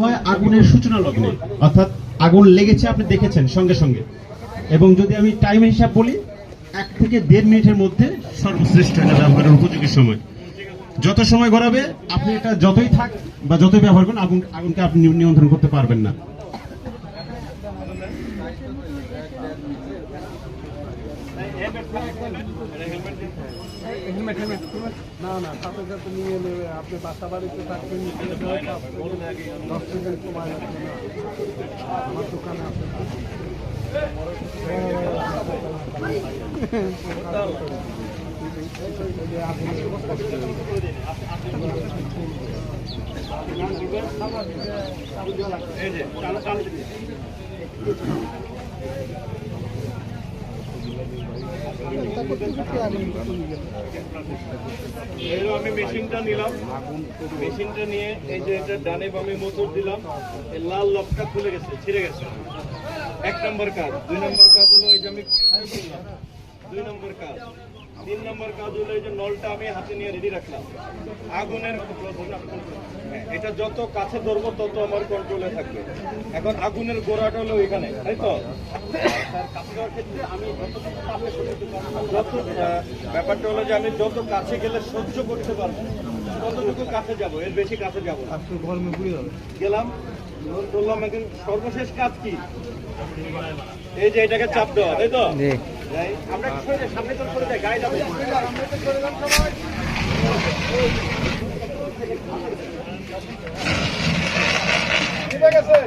হয় আগুনের সূচনা লগ্নে, অর্থাৎ আগুন লেগেছে আপনি দেখেছেন সঙ্গে সঙ্গে। এবং যদি আমি টাইমের হিসাব বলি, 1 থেকে 1.5 মিনিটের মধ্যে সর্বশ্রেষ্ঠ এটা ব্যবহারের উপযোগী সময়। যত সময় গড়াবে আপনি এটা যতই থাক বা যতই ব্যবহার করেন আগুনকে আপনি নিয়ন্ত্রণ করতে পারবেন না। না সাথে সাথে নিয়ে নেবে। আপনি বাসা বাড়িতে থাকবেন, 10 মিনিট সময় লাগবে না। আমার দোকানে আছে। আমি মেশিনটা নিলাম, মেশিনটা নিয়ে এই যে এটা ডানে বামে মোটর দিলাম, এই লাল লকটা খুলে গেছে, ছিঁড়ে গেছে। 1 নম্বর কাজ। 2 নম্বর কাজ হলো এই যে আমি 2 নম্বর কাজ। 3 নম্বর কাজ হলো এই যে নলটা আমি হাতে নিয়ে রেডি রাখলাম। আগুনের এটা যত কাছে ধরবো তত আমার কন্ট্রোলে থাকবে। এখন আগুনের গোড়াটা হলো এখানে, তাই তো? কাছে যাওয়ার ক্ষেত্রে আমি যত ব্যাপারটা হলো যে আমি যত কাছে গেলে সহ্য করতে পারবো ততটুকু কাছে যাব, এর বেশি কাছে যাবো। গরমে পুড়ে যাবে। গেলাম, বললাম এখন সর্বশেষ কাজ কি? এই যে এটাকে চাপ দেওয়া, তাই তো? আমরা সামনে তো করে যাই, গায়ে যাবে। ঠিক আছে।